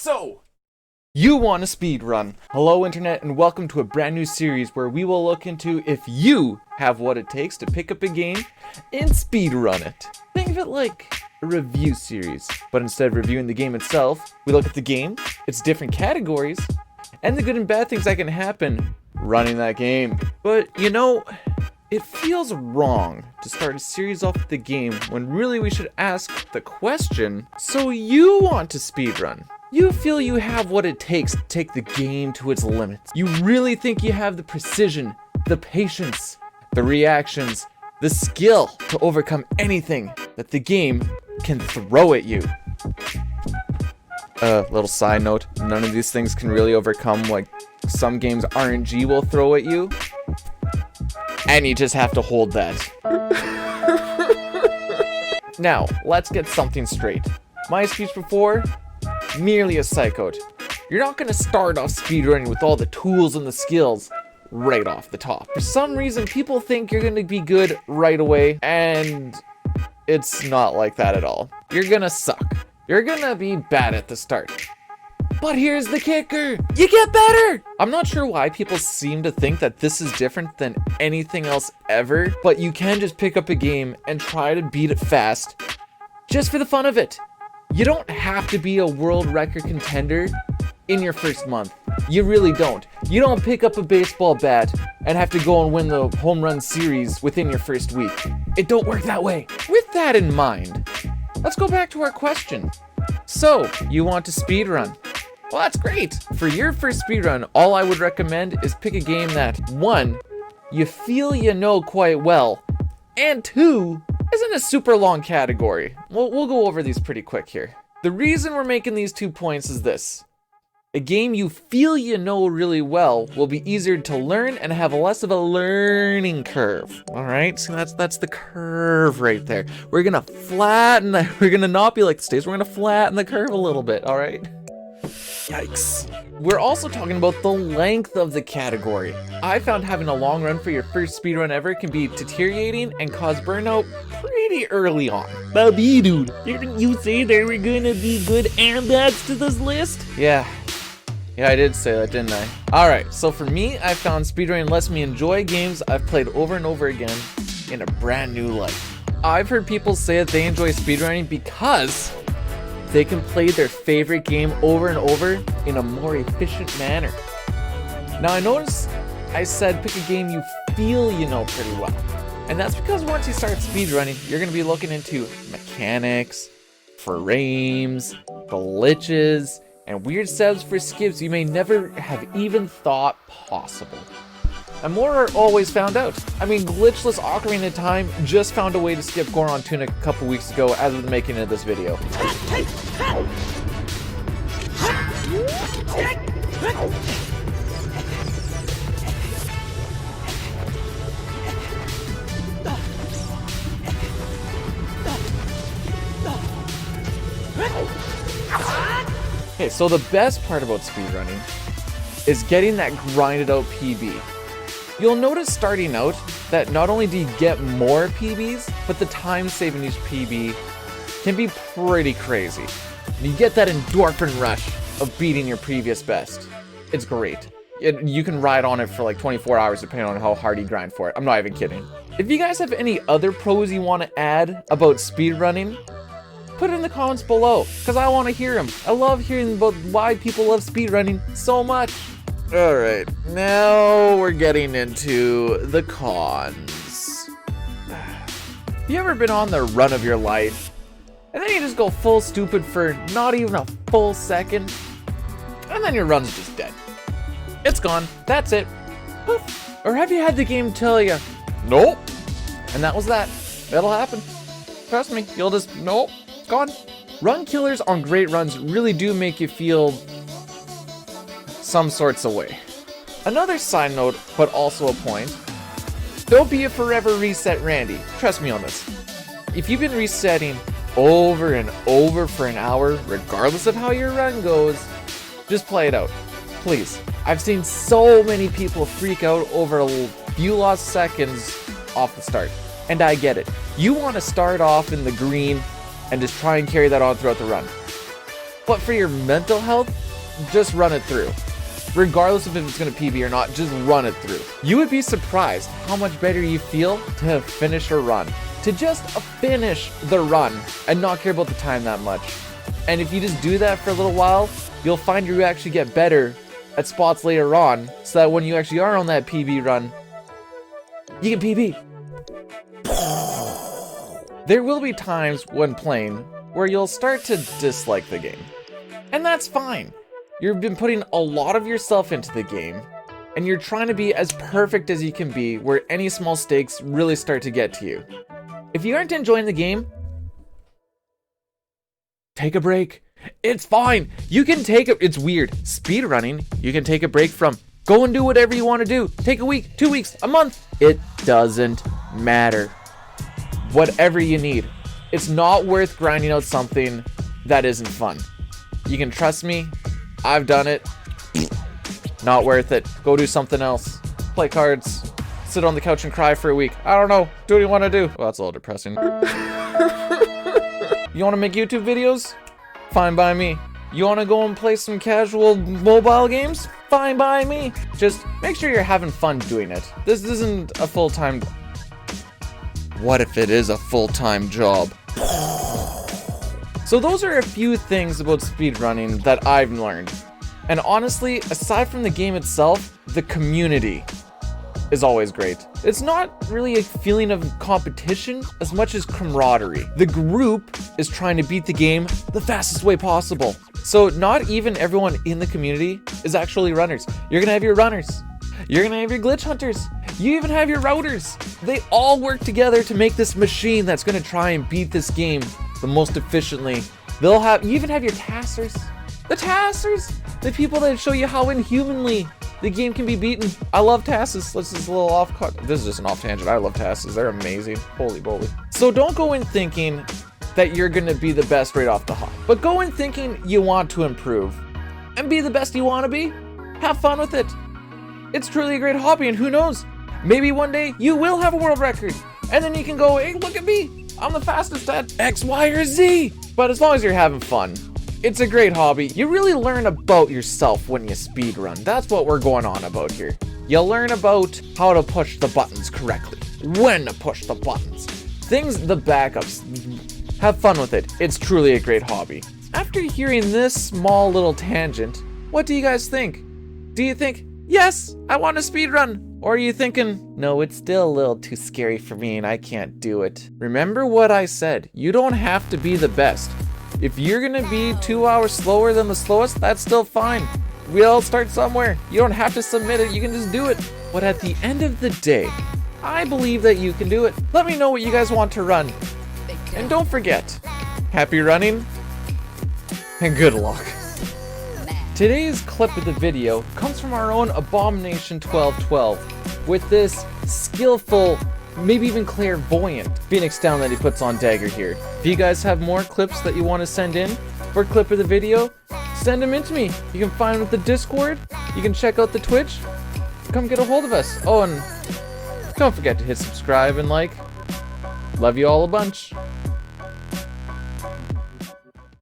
So, you want to speedrun. Hello internet, and welcome to a brand new series where we will look into if you have what it takes to pick up a game and speedrun it. Think of it like a review series, but instead of reviewing the game itself, we look at the game, its different categories, and the good and bad things that can happen running that game. But you know, it feels wrong to start a series off with the game when really we should ask the question, so you want to speedrun. You feel you have what it takes to take the game to its limits. You really think you have the precision, the patience, the reactions, the skill to overcome anything that the game can throw at you. Little side note, none of these things can really overcome like some games RNG will throw at you. And you just have to hold that. Now, let's get something straight. My speech before, merely a psychote. You're not gonna start off speedrunning with all the tools and the skills right off the top. For some reason, people think you're gonna be good right away, and it's not like that at all. You're gonna suck. You're gonna be bad at the start. But here's the kicker, you get better! I'm not sure why people seem to think that this is different than anything else ever, but you can just pick up a game and try to beat it fast, just for the fun of it. You don't have to be a world record contender in your first month. You really don't. You don't pick up a baseball bat and have to go and win the home run series within your first week. It don't work that way. With that in mind, let's go back to our question. So, you want to speedrun? Well, that's great. For your first speedrun, all I would recommend is pick a game that, 1, you feel you know quite well, and 2, isn't a super long category. We'll go over these pretty quick here. The reason we're making these 2 points is this. A game you feel you know really well will be easier to learn and have less of a learning curve. All right, so that's the curve right there. We're gonna flatten that. We're gonna not be like the States. We're gonna flatten the curve a little bit, all right? Yikes. We're also talking about the length of the category. I found having a long run for your first speedrun ever can be deteriorating and cause burnout pretty early on. Bobby, dude, didn't you say there were gonna be good and bads to this list? Yeah, I did say that, didn't I? Alright, so for me, I found speedrunning lets me enjoy games I've played over and over again in a brand new light. I've heard people say that they enjoy speedrunning because they can play their favorite game over and over in a more efficient manner. Now I notice I said pick a game you feel you know pretty well. And that's because once you start speedrunning, you're going to be looking into mechanics, frames, glitches, and weird setups for skips you may never have even thought possible. And more are always found out. I mean, Glitchless Ocarina of Time just found a way to skip Goron Tunic a couple weeks ago as of the making of this video. Okay, so the best part about speedrunning is getting that grinded out PB. You'll notice starting out that not only do you get more PBs, but the time saving each PB can be pretty crazy. You get that endorphin rush of beating your previous best. It's great. You can ride on it for like 24 hours depending on how hard you grind for it. I'm not even kidding. If you guys have any other pros you want to add about speedrunning, put it in the comments below, because I want to hear them. I love hearing about why people love speedrunning so much. Alright, now we're getting into the cons. Have you ever been on the run of your life, and then you just go full stupid for not even a full second, and then your run's just dead? It's gone, that's it. Poof. Or have you had the game tell you, nope, and that was that? It'll happen. Trust me, you'll just, nope, it's gone. Run killers on great runs really do make you feel some sorts of way. Another side note, but also a point, don't be a forever reset Randy. Trust me on this. If you've been resetting over and over for an hour, regardless of how your run goes, just play it out, please. I've seen so many people freak out over a few lost seconds off the start, and I get it. You want to start off in the green and just try and carry that on throughout the run. But for your mental health, just run it through. Regardless of if it's gonna PB or not, just run it through. You would be surprised how much better you feel to finish a run. To just finish the run and not care about the time that much. And if you just do that for a little while, you'll find you actually get better at spots later on, so that when you actually are on that PB run, you can PB. There will be times when playing where you'll start to dislike the game. And that's fine. You've been putting a lot of yourself into the game, and you're trying to be as perfect as you can be where any small stakes really start to get to you. If you aren't enjoying the game, take a break. It's fine. You can take it. It's weird. Speedrunning, you can take a break from. Go and do whatever you want to do. Take a week, 2 weeks, a month. It doesn't matter. Whatever you need. It's not worth grinding out something that isn't fun. You can trust me. I've done it. Not worth it. Go do something else. Play cards. Sit on the couch and cry for a week. I don't know. Do what you want to do. Well, that's a little depressing. You want to make YouTube videos? Fine by me. You want to go and play some casual mobile games? Fine by me. Just make sure you're having fun doing it. This isn't a full-time... What if it is a full-time job? So those are a few things about speedrunning that I've learned. And honestly, aside from the game itself, the community is always great. It's not really a feeling of competition as much as camaraderie. The group is trying to beat the game the fastest way possible. So not even everyone in the community is actually runners. You're gonna have your runners. You're gonna have your glitch hunters. You even have your routers. They all work together to make this machine that's gonna try and beat this game the most efficiently. You even have your taskers. The taskers! The people that show you how inhumanly the game can be beaten. I love tasks. This is a little off cut. This is just an off tangent. I love tasks. They're amazing. Holy moly. So don't go in thinking that you're gonna be the best right off the hop. But go in thinking you want to improve and be the best you wanna be. Have fun with it. It's truly a great hobby, and who knows? Maybe one day you will have a world record. And then you can go, hey, look at me. I'm the fastest at X, Y, or Z. But as long as you're having fun, it's a great hobby. You really learn about yourself when you speedrun. That's what we're going on about here. You learn about how to push the buttons correctly, when to push the buttons, the backups. Have fun with it. It's truly a great hobby. After hearing this small little tangent, what do you guys think? Do you think, yes, I want to speedrun? Or are you thinking, no, it's still a little too scary for me and I can't do it? Remember what I said. You don't have to be the best. If you're gonna be 2 hours slower than the slowest, that's still fine. We all start somewhere. You don't have to submit it, you can just do it. But at the end of the day, I believe that you can do it. Let me know what you guys want to run. And don't forget, happy running and good luck. Today's clip of the video comes from our own Abomination 1212 with this skillful, maybe even clairvoyant Phoenix down that he puts on Dagger here. If you guys have more clips that you want to send in for a clip of the video, send them in to me. You can find them with the Discord. You can check out the Twitch. Come get a hold of us. Oh, and don't forget to hit subscribe and like. Love you all a bunch.